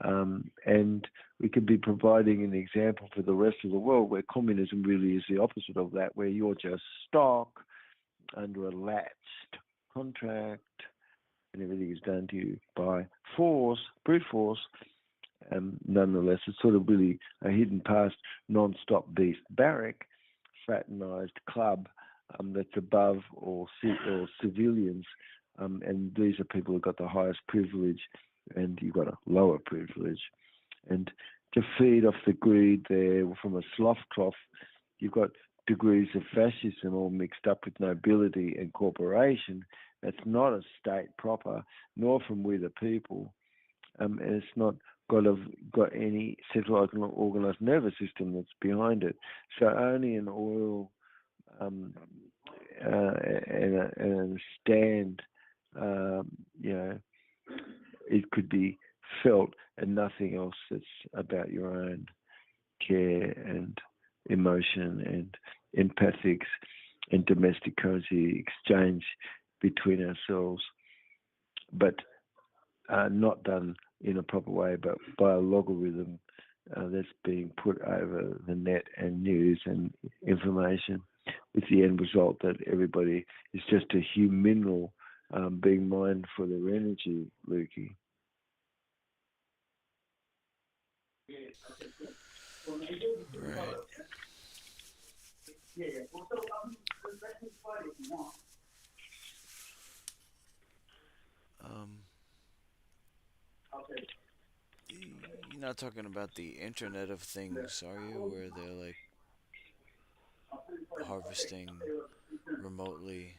and we could be providing an example for the rest of the world, where communism really is the opposite of that, where you're just stock under a latched contract, and everything is done to you by force, brute force. Nonetheless, it's sort of really a hidden past, non-stop beast barrack, fraternized club that's above all civilians, and these are people who've got the highest privilege, and you've got a lower privilege. And to feed off the greed there from a sloth trough, you've got degrees of fascism all mixed up with nobility and corporation. That's not a state proper, nor from we the people, and it's not got any central organized nervous system that's behind it. So only an oil and a stand, it could be felt, and nothing else that's about your own care and emotion and empathics and domestic currency exchange between ourselves, but not done in a proper way, but by a logarithm that's being put over the net and news and information, with the end result that everybody is just a human mineral being mined for their energy, Lukey. Right. Um, you're not talking about the Internet of Things, are you? Where they're like harvesting remotely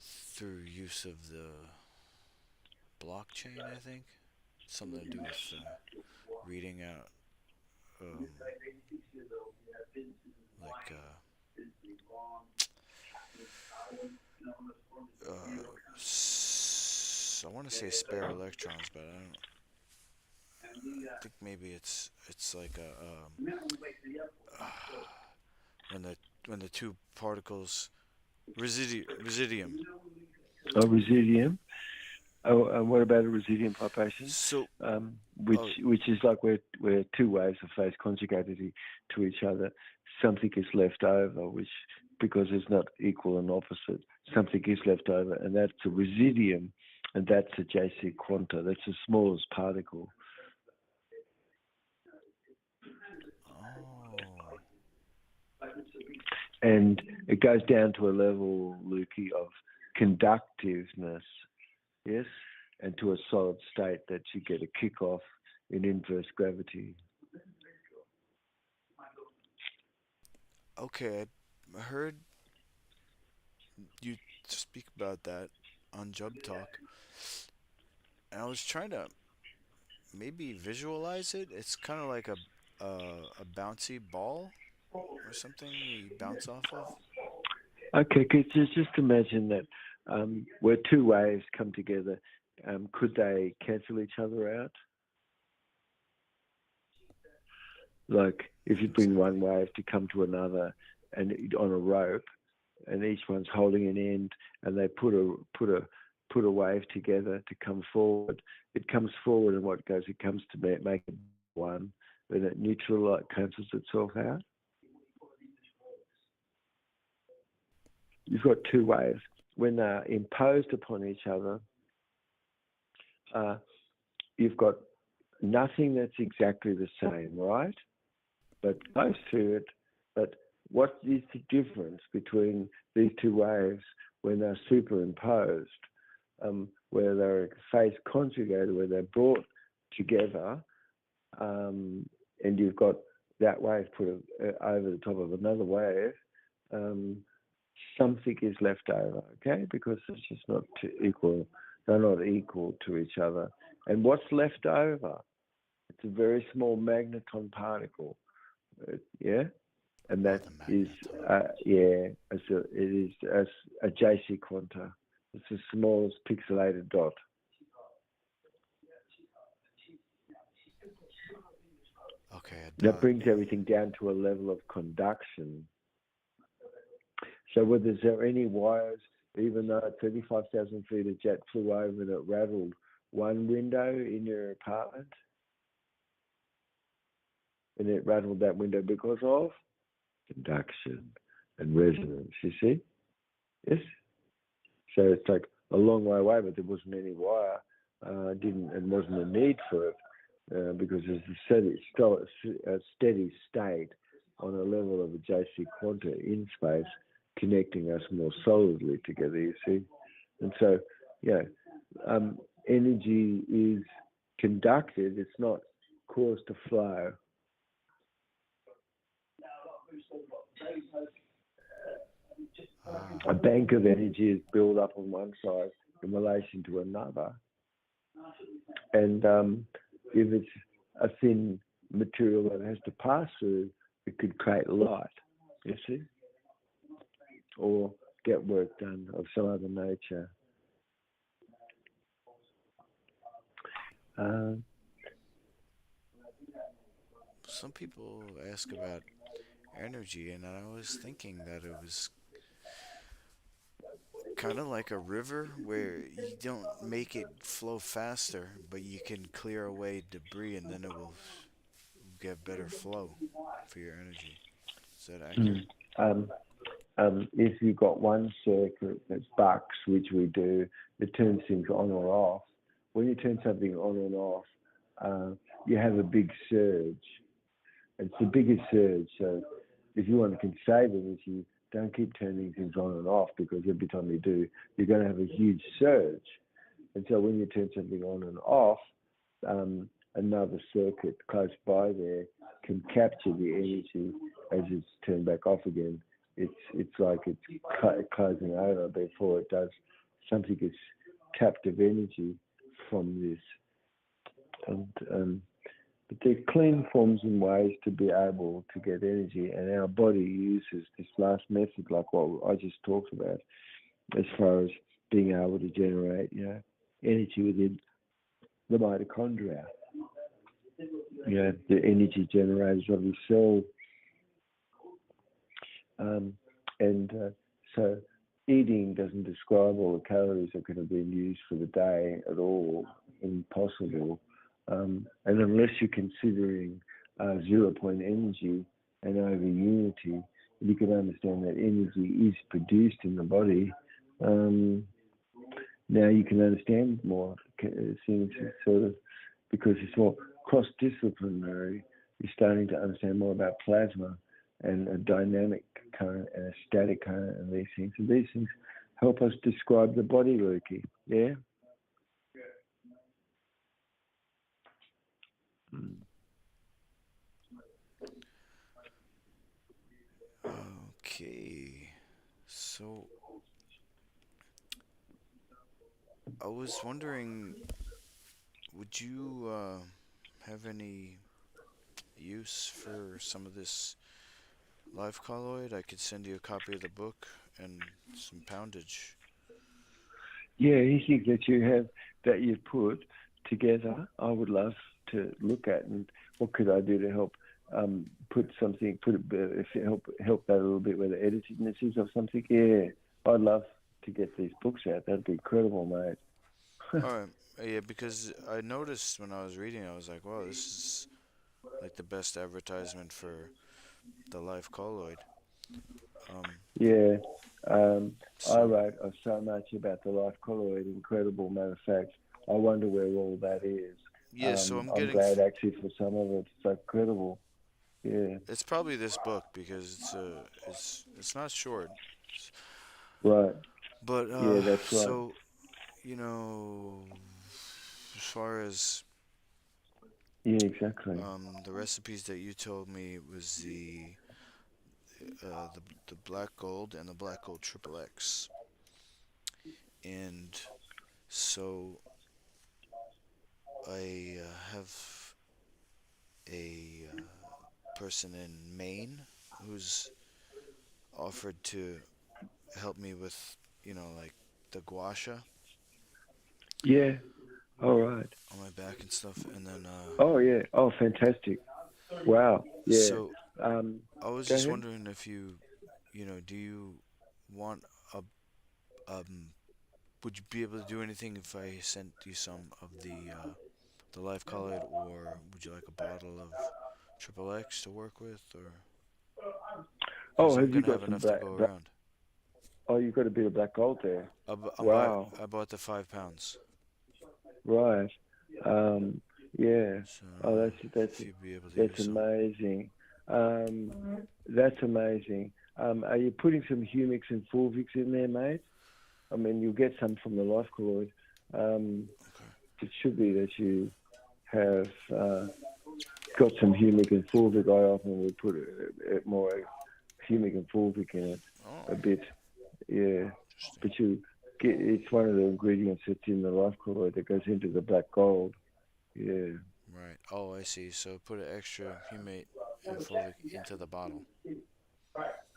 through use of the blockchain, I think. Something to do with reading out, um, like I want to say spare electrons, but I don't. I think maybe it's like when the two particles residium. A residuum. Oh, and what about a residuum pulsation? So, Which oh, which is like where two waves of phase conjugated to each other, something is left over, which because it's not equal and opposite, something is left over, and that's a residuum, and that's a JC quanta. That's the smallest particle, oh, and it goes down to a level, Lukey, of conductiveness, yes, and to a solid state that you get a kick-off in inverse gravity. okay. I heard you speak about that on Jubbtalk, and I was trying to maybe visualize it. It's kind of like a bouncy ball or something you bounce off of. Okay, just imagine that where two waves come together, could they cancel each other out? Like if Not you bring one exactly. wave to come to another, and on a rope, and each one's holding an end, and they put a wave together to come forward. It comes forward, and what goes? It comes to make it one, then it neutral like cancels itself out. You've got two waves when they're imposed upon each other. Uh, you've got nothing that's exactly the same, right? But close to it. But what is the difference between these two waves when they're superimposed, where they're phase conjugated, where they're brought together, and you've got that wave put over the top of another wave, um, something is left over, okay? Because it's just not equal. They're not equal to each other. And what's left over? It's a very small magneton particle, yeah? And Oh, that the is, magneton. it is a JC quanta. It's the smallest pixelated dot. Okay, a That dot. brings everything down to a level of conduction. So whether there any wires, even though at 35,000 feet a jet flew over and it rattled one window in your apartment, and it rattled that window because of conduction and resonance, you see? Yes? So it's like a long way away, but there wasn't any wire, and wasn't a need for it, because it's a steady state on a level of a JC quanta in space, connecting us more solidly together, you see? And so, yeah, energy is conducted, it's not caused to flow. A Ah, bank of energy is built up on one side in relation to another. And if it's a thin material that has to pass through, it could create light, you see, or get work done of some other nature. Uh, some people ask about energy, and I was thinking that it was kind of like a river where you don't make it flow faster, but you can clear away debris, and then it will get better flow for your energy. Is that accurate? um, if you've got one circuit that's bucks, which we do, that turns things on or off. When you turn something on and off, you have a big surge. It's the biggest surge. So if you want to conserve energy, don't keep turning things on and off, because every time you do, you're going to have a huge surge. And so when you turn something on and off, another circuit close by there can capture the energy as it's turned back off again. It's like it's closing over before it does. Something is captive energy from this, and but they're clean forms and ways to be able to get energy, and our body uses this last method, like what I just talked about, as far as being able to generate, energy within the mitochondria, the energy generators of your cell. Um, and so eating doesn't describe all the calories that could have been used for the day at all. Impossible. And unless you're considering 0 point energy and over unity, you can understand that energy is produced in the body. Now you can understand more things, sort of, because it's more cross-disciplinary. You're starting to understand more about plasma and a dynamic current and a static current and these things. And these things help us describe the body, Lukey. Yeah? Mm. Okay. So I was wondering, would you have any use for some of this live colloid? I could send you a copy of the book and some poundage. Yeah, anything that you have that you've put together, I would love to look at. And what could I do to help put something, if it help that a little bit where the editedness is or something? Yeah, I'd love to get these books out. That'd be incredible, mate. All right. Yeah, because I noticed when I was reading, I was like, wow, this is like the best advertisement for the live colloid. Um, Yeah, I so wrote so much about the life colloid. Incredible, matter of fact. I wonder where all that is. yeah, so I'm I'm getting. glad actually for some of it. It's so incredible. Yeah, It's probably this book because it's not short. right. But Yeah, that's right. so you know, as far as Yeah, exactly. the recipes that you told me was the black gold and the black gold triple X, and so I have a person in Maine who's offered to help me with like the gua sha Yeah. All right. on my back and stuff, and then Oh, yeah. Oh, fantastic. Wow. Yeah. so Um, I was Go just ahead. wondering if do you want a um would you be able to do anything if I sent you some of the live colloid, or would you like a bottle of triple X to work with, or because Oh, I'm have you gonna got have some enough to go around. oh, you've got a bit of black gold there. Wow. I bought the 5 pounds, Right. Um, yeah. so Oh, if you'd be able to that's use some. amazing. That's amazing. Are you putting some humics and fulvics in there, mate? I mean, you'll get some from the life colloid. Um, Okay. it should be that you have got some humic and fulvic. I often would put more humic and fulvic in it Oh, a bit. Yeah, interesting. but it's one of the ingredients that's in the life colloid that goes into the black gold. Yeah. Right. Oh, I see. So put an extra humate and fulvic into the bottle.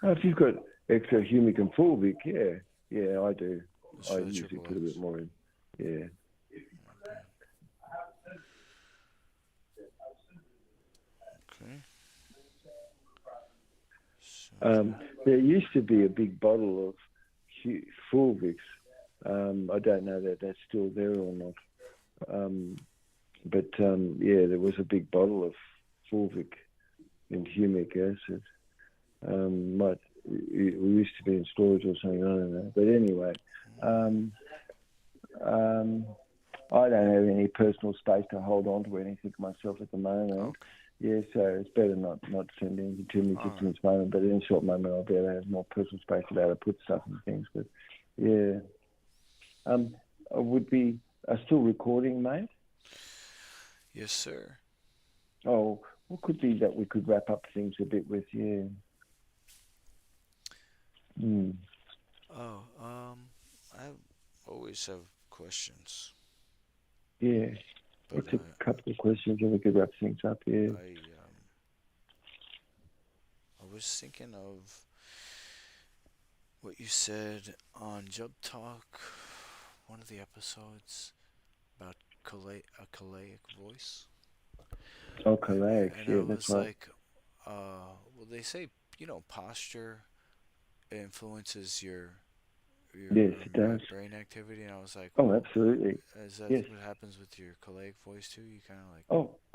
If you've got extra humic and fulvic, yeah, yeah, I do. That's I for the usually triple put a bit X. more in. Yeah. Okay. Okay. Sounds good. There used to be a big bottle of Fulvix. I don't know that that's still there or not. Um, but yeah, there was a big bottle of Fulvic and humic acid. Might it used to be in storage or something. I don't know. But anyway, um, um, I don't have any personal space to hold on to anything myself at the moment. Okay. Yeah, so it's better not send anything to me All just in right. this moment. But in a short moment, I'll be able to have more personal space to be able to put stuff and things. But yeah, I would be still recording, mate. Yes, sir. Oh, what could be that we could wrap up things a bit with? Yeah. Mm. Oh, I always have questions. Yeah. But It's a couple of questions and we could wrap things up. Yeah. I was thinking of what you said on Jub Talk, one of the episodes about a Kalaic voice, Oh, collect. and I Yeah, that's was right. like, well, they say posture influences your Yes, it does. brain activity, and I was like, Oh, well, absolutely. is that Yes. what happens with your Kalaic voice too? You kind of like,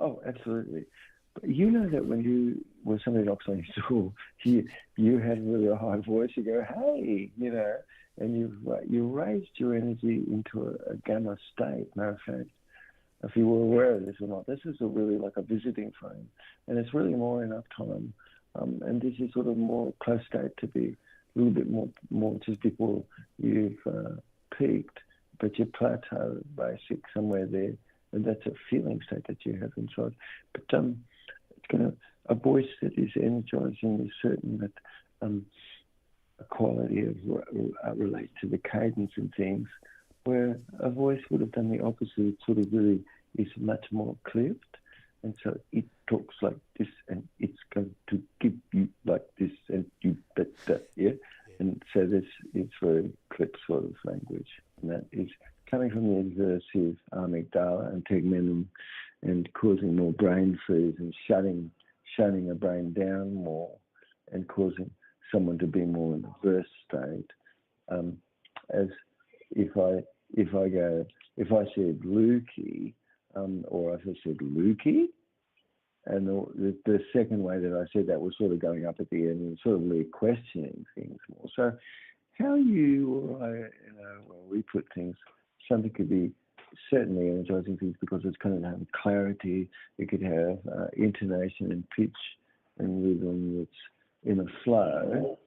Oh, absolutely. But you know that when somebody knocks on your door, you have really a high voice. You go, hey, and you raised your energy into a gamma state. Matter of fact, if you were aware of this or not, this is a really like a visiting frame, and it's really more enough time. And this is sort of more close state to be a little bit more just before you've peaked, but you plateau basic somewhere there, and that's a feeling state that you have inside. But it's gonna a voice that is energizing is certain that a quality of relate to the cadence and things, where a voice would have done the opposite. It sort of really is much more clipped, and so it talks like this, and it's going to give you like this, and you that, yeah. And so this it's very clipped sort of language, and that is coming from the adversive amygdala and tegmentum, and causing more brain freeze and shutting a brain down more, and causing someone to be more in a verse state. As if I said Lukey, or if I said Lukey, and the second way that I said that was sort of going up at the end and sort of really questioning things more. So how you or I, when we put things, something could be certainly energizing things because it's kind of have clarity. It could have intonation and pitch and rhythm that's in a flow.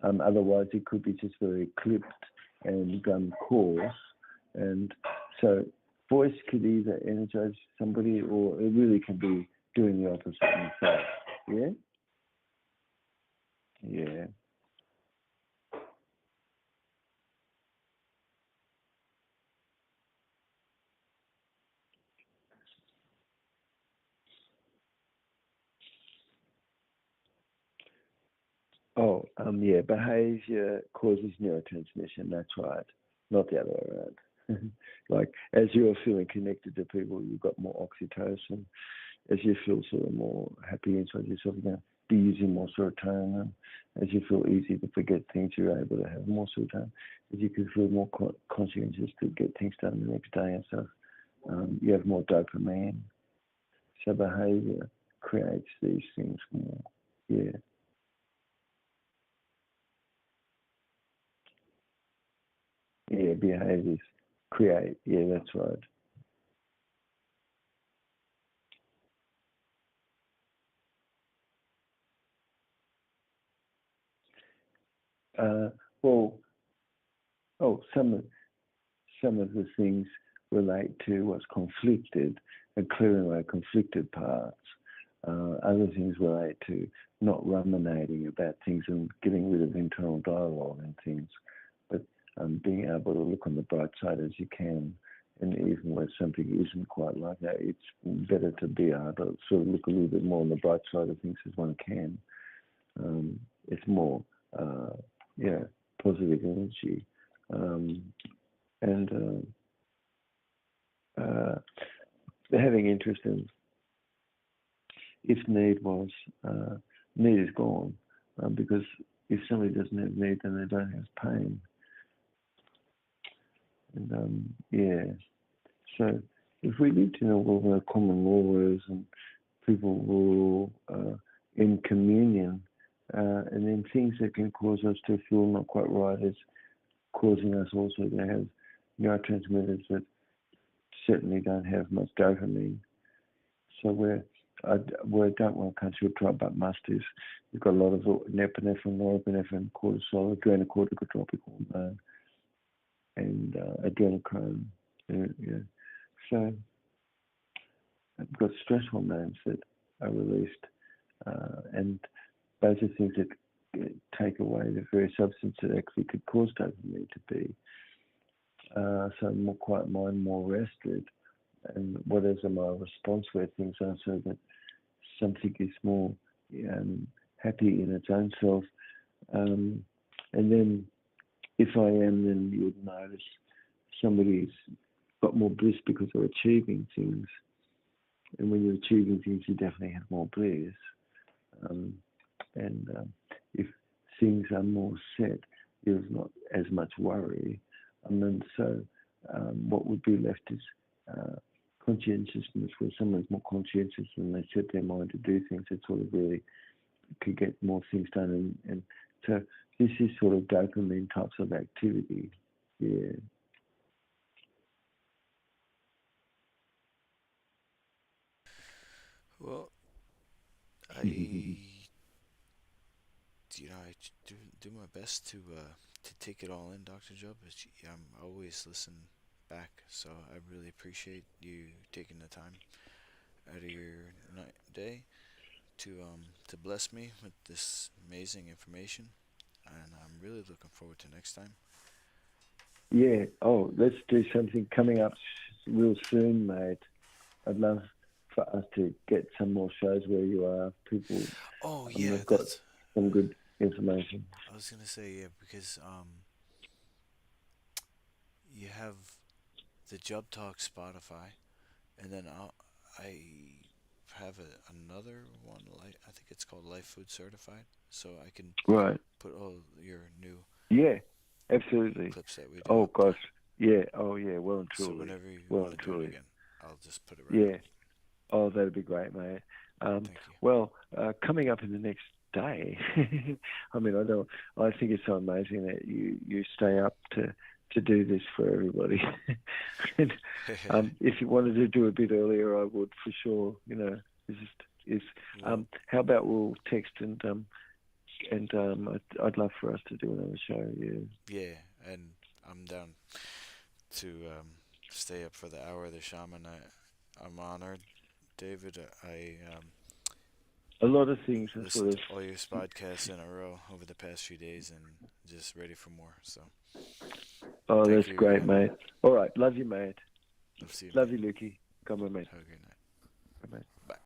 Otherwise, it could be just very clipped and coarse. And so voice could either energize somebody or it really can be doing the opposite himself. Yeah? Yeah. Oh, yeah, behavior causes neurotransmission, that's right. Not the other way around. Like, as you're feeling connected to people, you've got more oxytocin. As you feel sort of more happy inside yourself, you're going to be using more serotonin. As you feel easy to forget things, you're able to have more serotonin. As you can feel more conscientious to get things done the next day and stuff, you have more dopamine. So behavior creates these things more. Yeah. Yeah, behaviors create. Yeah, that's right. Uh, well, oh, some of the things relate to what's conflicted and clearing away conflicted parts. Other things relate to not ruminating about things and getting rid of internal dialogue and things, but being able to look on the bright side as you can. And even where something isn't quite like that, it's better to be able to sort of look a little bit more on the bright side of things as one can. It's more, uh, yeah, positive energy. Um, and having interest in if need was, need is gone. Because if somebody doesn't have need, then they don't have pain. And yeah, so if we lived in a world where common law is and people were in communion, and then things that can cause us to feel not quite right is causing us also to have neurotransmitters that certainly don't have much dopamine. So where I don't want to come to a tribe but must is you've got a lot of norepinephrine, cortisol, adrenocorticotropic hormone, and adrenochrome. Yeah. So I've got stress hormones that are released, and those are things that take away the very substance that actually could cause dopamine to be. So more quiet mind, more rested, and what is my response where things are, so that something is more um, happy in its own self. Um, and then if I am, then you would notice somebody's got more bliss because they're achieving things. And when you're achieving things, you definitely have more bliss. Um, and if things are more set, there's not as much worry. And so what would be left is uh, conscientiousness, where someone's more conscientious and they set their mind to do things. It sort of really could get more things done. And so this is sort of dopamine types of activity. Yeah. Well, I I do my best to take it all in, Doctor Job. I'm always listen back, so I really appreciate you taking the time out of your day to bless me with this amazing information, and I'm really looking forward to next time. Yeah. Oh, let's do something coming up real soon, mate. I'd love for us to get some more shows where you are. People Oh yeah, have got that's. some good information. I was gonna say yeah because you have the Jubbtalk Spotify, and then I have another one. Like I think it's called Life Food Certified, so I can Right. put all your new Yeah. Absolutely. clips that we do Oh up gosh. there. Yeah. Oh yeah. Well and So truly. whenever you Well want and to do it truly. again, I'll just put it right up. Yeah. Oh, that'd be great, mate. Thank you. Well, coming up in the next day. I mean, I don't. I think it's so amazing that you stay up to do this for everybody. And if you wanted to do a bit earlier, I would for sure. It's just is. Well, How about we'll text and I'd love for us to do another show. Yeah. yeah, and I'm down to stay up for the hour of the shaman. I'm honored, David. I A lot of things are listened sort to of. all your podcasts in a row over the past few days and just ready for more. So Oh, thank that's you great, again. mate. All right, love you, mate. I'll see you, Love mate. you, Lukey. Come on, mate. Have a great night. Bye, mate. Bye.